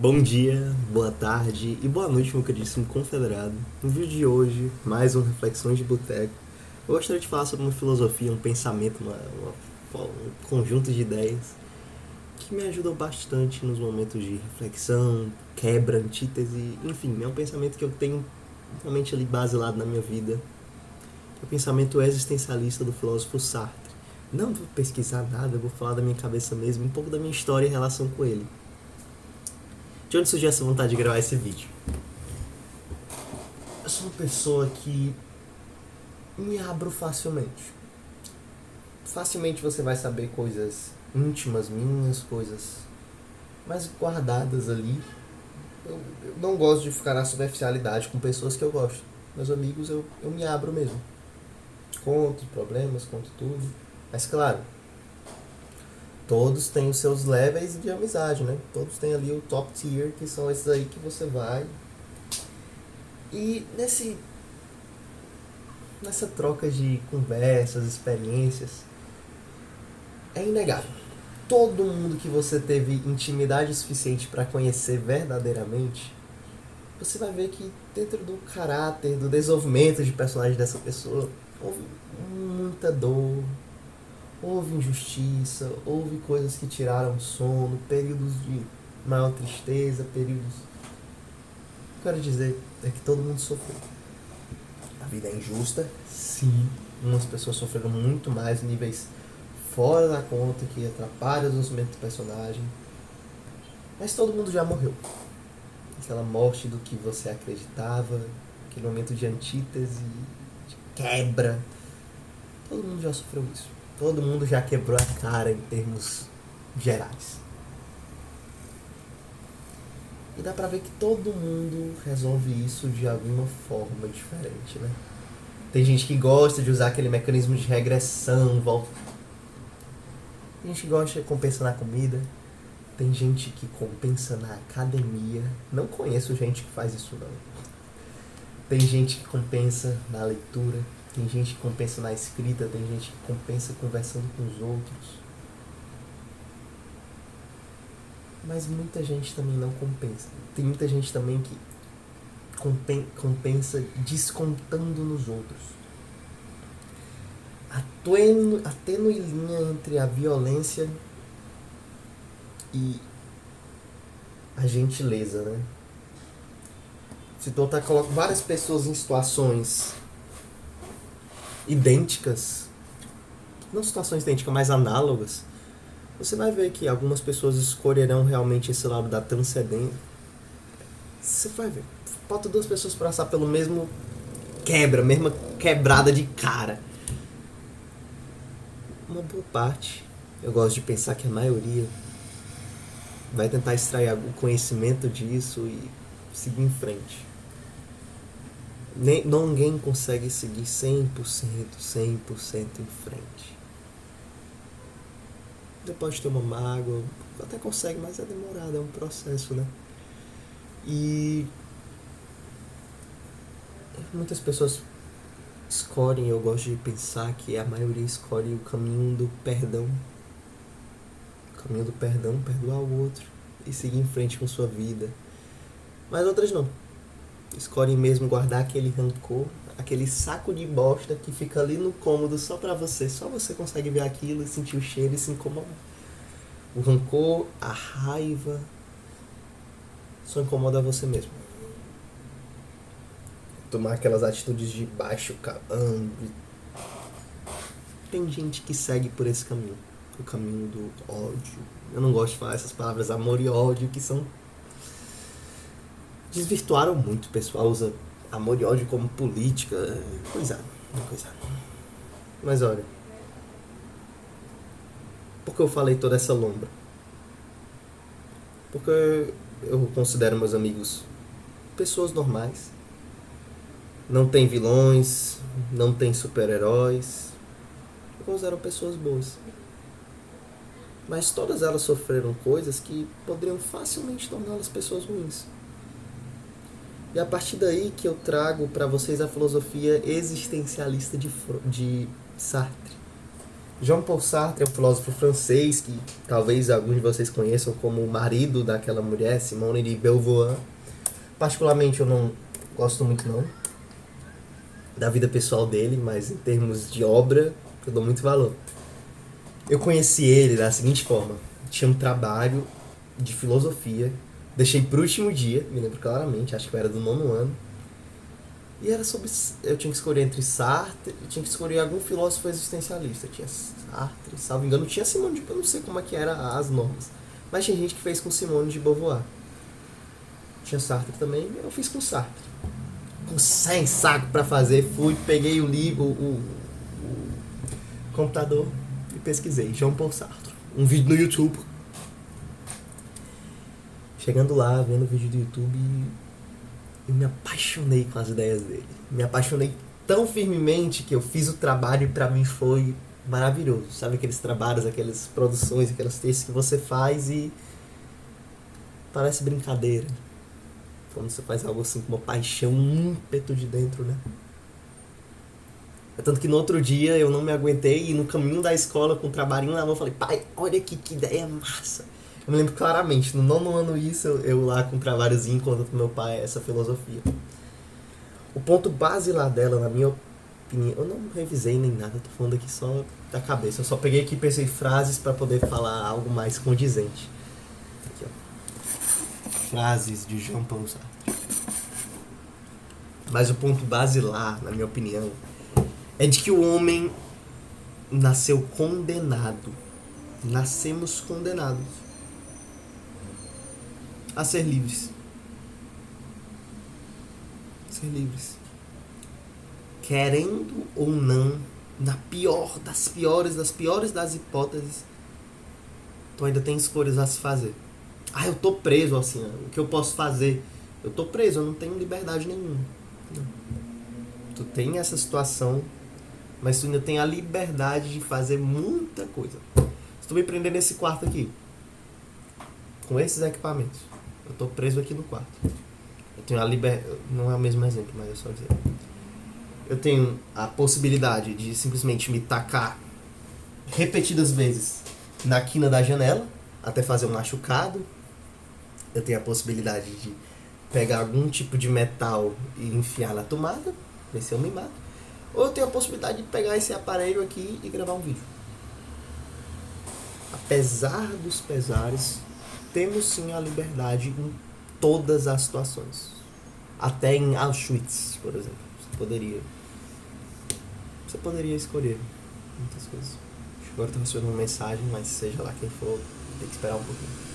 Bom dia, boa tarde e boa noite, meu queridíssimo confederado. No vídeo de hoje, mais um Reflexões de Boteco. Eu gostaria de falar sobre uma filosofia, um pensamento, um conjunto de ideias que me ajudam bastante nos momentos de reflexão, quebra, antítese, enfim, é um pensamento que eu tenho realmente ali baselado na minha vida. É o pensamento existencialista do filósofo Sartre. Não vou pesquisar nada, vou falar da minha cabeça mesmo, um pouco da minha história em relação com ele. De onde surgiu essa vontade de gravar esse vídeo? Eu sou uma pessoa que me abro facilmente. Facilmente você vai saber coisas íntimas minhas, coisas mais guardadas ali. Eu não gosto de ficar na superficialidade com pessoas que eu gosto. Meus amigos, eu me abro mesmo. Conto problemas, conto tudo. Mas claro, todos têm os seus levels de amizade, né? Todos têm ali o top tier, que são esses aí que você vai. E nessa troca de conversas, experiências, é inegável. Todo mundo que você teve intimidade suficiente para conhecer verdadeiramente, você vai ver que dentro do caráter, do desenvolvimento de personagem dessa pessoa, houve muita dor, houve injustiça, houve coisas que tiraram o sono, períodos de maior tristeza, períodos. O que eu quero dizer é que todo mundo sofreu. A vida é injusta, sim. Umas pessoas sofreram muito mais, níveis fora da conta, que atrapalha o desenvolvimento do personagem. Mas todo mundo já morreu. Aquela morte do que você acreditava, aquele momento de antítese, de quebra. Todo mundo já sofreu isso. Todo mundo já quebrou a cara em termos gerais. E dá pra ver que todo mundo resolve isso de alguma forma diferente, né? Tem gente que gosta de usar aquele mecanismo de regressão, volta. Tem gente que gosta de compensar na comida. Tem gente que compensa na academia. Não conheço gente que faz isso, não. Tem gente que compensa na leitura. Tem gente que compensa na escrita. Tem gente que compensa conversando com os outros. Mas muita gente também não compensa. Tem muita gente também que compensa descontando nos outros. A tênue linha entre a violência e a gentileza, né? Se tu coloca várias pessoas em situações idênticas, não situações idênticas, mas análogas, você vai ver que algumas pessoas escolherão realmente esse lado da transcendência. Você vai ver. Bota duas pessoas pra passar pelo mesmo mesma quebrada de cara. Uma boa parte, eu gosto de pensar que a maioria vai tentar extrair o conhecimento disso e seguir em frente. Ninguém consegue seguir 100% em frente. Você pode ter uma mágoa, até consegue, mas é demorado, é um processo, né? E muitas pessoas escolhem, eu gosto de pensar que a maioria escolhe o caminho do perdão. O caminho do perdão, perdoar o outro e seguir em frente com sua vida. Mas outras não. Escolhem mesmo guardar aquele rancor, aquele saco de bosta que fica ali no cômodo só pra você. Só você consegue ver aquilo e sentir o cheiro e se incomodar. O rancor, a raiva, só incomoda você mesmo. Tomar aquelas atitudes de baixo calão. Tem gente que segue por esse caminho. O caminho do ódio. Eu não gosto de falar essas palavras amor e ódio, que são... desvirtuaram muito. O pessoal usa amor e ódio como política. Coisa. Mas olha, por que eu falei toda essa lombra? Porque eu considero meus amigos pessoas normais. Não tem vilões, não tem super-heróis. Eu considero pessoas boas. Mas todas elas sofreram coisas que poderiam facilmente torná-las pessoas ruins. E é a partir daí que eu trago para vocês a filosofia existencialista de Sartre. Jean-Paul Sartre é um filósofo francês que talvez alguns de vocês conheçam como o marido daquela mulher, Simone de Beauvoir. Particularmente eu não gosto muito não da vida pessoal dele, mas em termos de obra eu dou muito valor. Eu conheci ele da seguinte forma: tinha um trabalho de filosofia, deixei pro último dia, me lembro claramente, acho que eu era do 9º ano, e era sobre. Eu tinha que escolher entre Sartre, eu tinha que escolher algum filósofo existencialista. Tinha Sartre, salvo engano, tinha Simone de. Eu não sei como é que era as normas, mas tinha gente que fez com Simone de Beauvoir. Tinha Sartre também, eu fiz com Sartre. Com 100 saco pra fazer, fui, peguei o livro, o computador e pesquisei. Jean-Paul Sartre. Um vídeo no YouTube. Chegando lá, vendo o vídeo do YouTube, eu me apaixonei com as ideias dele. Me apaixonei tão firmemente que eu fiz o trabalho e pra mim foi maravilhoso. Sabe aqueles trabalhos, aquelas produções, aqueles textos que você faz e parece brincadeira. Quando você faz algo assim com uma paixão, um ímpeto de dentro, né? É tanto que no outro dia eu não me aguentei e no caminho da escola com o trabalhinho na mão eu falei: pai, olha aqui que ideia massa. Eu me lembro claramente, no 9º ano isso, eu lá com um trabalhozinho contando pro meu pai essa filosofia. O ponto base lá dela, na minha opinião, eu não revisei nem nada, tô falando aqui só da cabeça. Eu só peguei aqui e pensei frases pra poder falar algo mais condizente. Aqui, ó. Frases de Jean-Paul Sartre. Mas o ponto base lá, na minha opinião, é de que o homem nasceu condenado. Nascemos condenados a ser livres. Ser livres. Querendo ou não, na pior das piores das hipóteses, tu ainda tem escolhas a se fazer. Ah, eu tô preso, assim, o que eu posso fazer? Eu tô preso, eu não tenho liberdade nenhuma. Não. Tu tem essa situação, mas tu ainda tem a liberdade de fazer muita coisa. Se tu me prender nesse quarto aqui, com esses equipamentos, eu tô preso aqui no quarto. Eu tenho a liberdade, não é o mesmo exemplo, mas é só dizer. Eu tenho a possibilidade de simplesmente me tacar repetidas vezes na quina da janela, até fazer um machucado. Eu tenho a possibilidade de pegar algum tipo de metal e enfiar na tomada, ver se eu me mato. Ou eu tenho a possibilidade de pegar esse aparelho aqui e gravar um vídeo. Apesar dos pesares, temos sim a liberdade em todas as situações. Até em Auschwitz, por exemplo. Você poderia escolher muitas coisas. Agora estou recebendo uma mensagem, mas seja lá quem for, tem que esperar um pouquinho.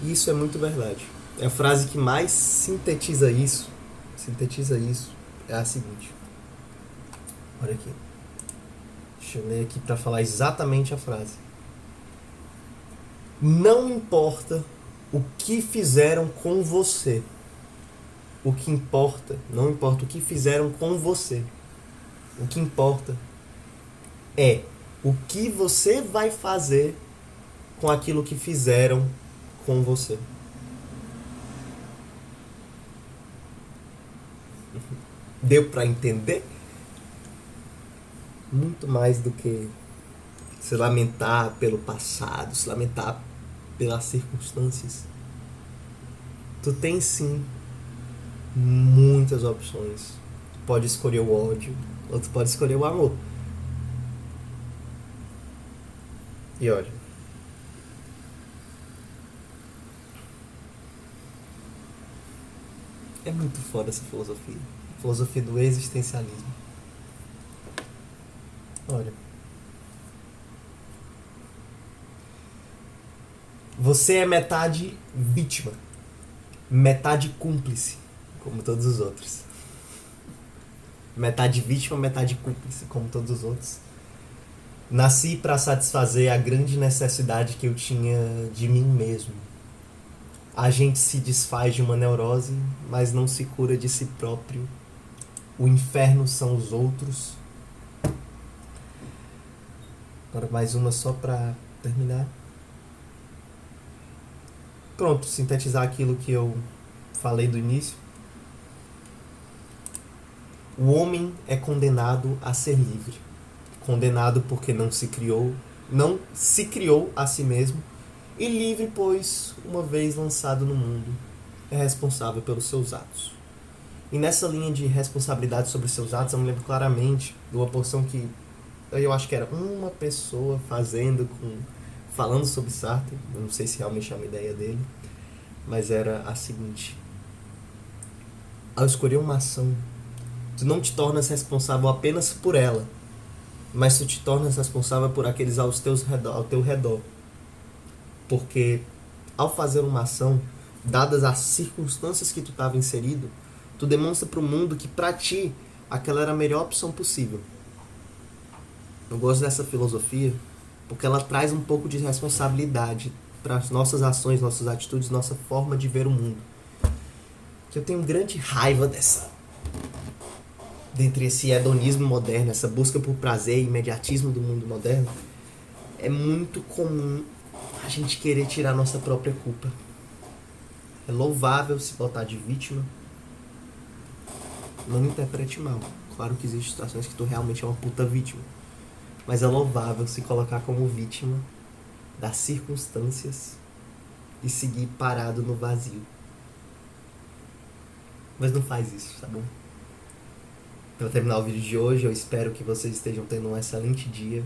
E isso é muito verdade. A frase que mais sintetiza isso é a seguinte. Olha aqui. Deixa eu ler aqui para falar exatamente a frase. Não importa o que fizeram com você. O que importa, não importa o que fizeram com você. O que importa é o que você vai fazer com aquilo que fizeram com você. Deu pra entender? Muito mais do que se lamentar pelo passado, se lamentar pelas circunstâncias. Tu tem sim muitas opções. Tu pode escolher o ódio, ou tu pode escolher o amor. E olha, é muito foda essa filosofia. A filosofia do existencialismo. Olha, você é metade vítima, metade cúmplice, como todos os outros. Metade vítima, metade cúmplice, como todos os outros. Nasci para satisfazer a grande necessidade que eu tinha de mim mesmo. A gente se desfaz de uma neurose, mas não se cura de si próprio. O inferno são os outros. Agora mais uma só para terminar. Pronto, sintetizar aquilo que eu falei do início. O homem é condenado a ser livre. condenado porque não se criou a si mesmo, e livre, pois, uma vez lançado no mundo, é responsável pelos seus atos. E nessa linha de responsabilidade sobre seus atos, eu me lembro claramente de uma porção que eu acho que era uma pessoa falando sobre Sartre, eu não sei se realmente é uma ideia dele, mas era a seguinte: ao escolher uma ação, tu não te tornas responsável apenas por ela, mas tu te tornas responsável por aqueles ao teu redor. Porque ao fazer uma ação, dadas as circunstâncias que tu estava inserido, tu demonstra para o mundo que para ti aquela era a melhor opção possível. Eu gosto dessa filosofia porque ela traz um pouco de responsabilidade para as nossas ações, nossas atitudes, nossa forma de ver o mundo. Que eu tenho grande raiva dentre esse hedonismo moderno, essa busca por prazer e imediatismo do mundo moderno. É muito comum a gente querer tirar nossa própria culpa. É louvável se botar de vítima. Não me interprete mal. Claro que existem situações que tu realmente é uma puta vítima. Mas é louvável se colocar como vítima das circunstâncias e seguir parado no vazio. Mas não faz isso, tá bom? Para terminar o vídeo de hoje, eu espero que vocês estejam tendo um excelente dia.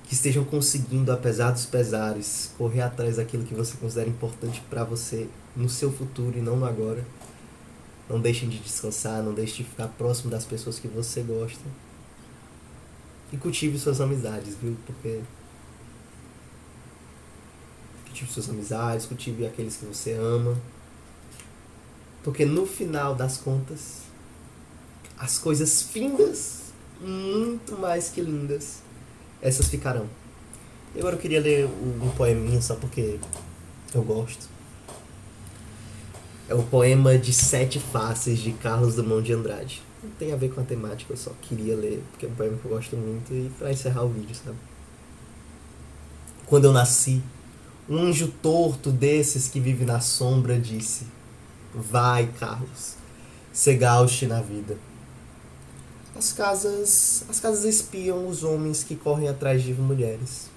Que estejam conseguindo, apesar dos pesares, correr atrás daquilo que você considera importante para você no seu futuro e não no agora. Não deixem de descansar, não deixem de ficar próximo das pessoas que você gosta. E cultive suas amizades, viu? Cultive suas amizades, cultive aqueles que você ama. Porque no final das contas, as coisas findas, muito mais que lindas, essas ficarão. E agora eu queria ler um poeminha só porque eu gosto. É o poema de Sete Faces, de Carlos Drummond de Andrade. Não tem a ver com a temática, eu só queria ler, porque é um poema que eu gosto muito, e pra encerrar o vídeo, sabe? Quando eu nasci, um anjo torto desses que vive na sombra disse: vai, Carlos, segal-te na vida. As casas espiam os homens que correm atrás de mulheres.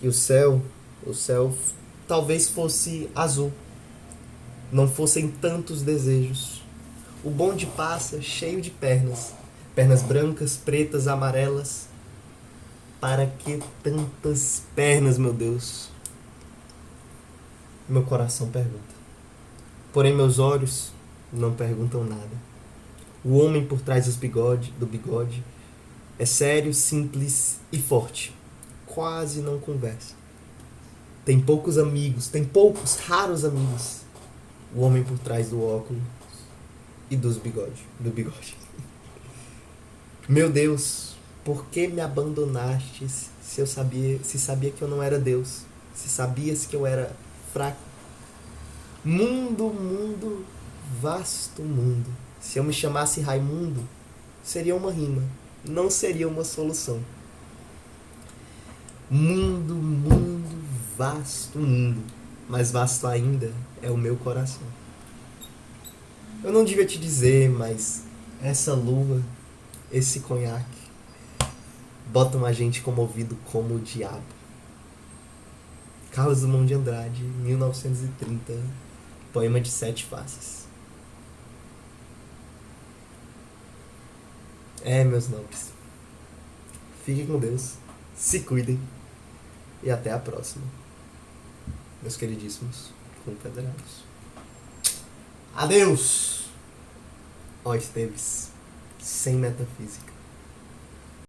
E o céu talvez fosse azul, não fossem tantos desejos. O bonde passa cheio de pernas brancas, pretas, amarelas. Para que tantas pernas, meu Deus? Meu coração pergunta. Porém meus olhos não perguntam nada. O homem por trás do bigode é sério, simples e forte. Quase não conversa. Tem poucos raros amigos. O homem por trás do óculos e do bigode. Meu Deus, por que me abandonaste se sabia que eu não era Deus? Se sabias que eu era fraco? Mundo, vasto mundo. Se eu me chamasse Raimundo, seria uma rima, não seria uma solução. Mundo, vasto mundo. Mais vasto ainda é o meu coração. Eu não devia te dizer, mas essa lua, esse conhaque, botam a gente comovido como o diabo. Carlos Drummond de Andrade, 1930, poema de Sete Faces. Meus nobres, fiquem com Deus, se cuidem e até a próxima, meus queridíssimos confederados. Adeus! Ó Esteves, sem metafísica.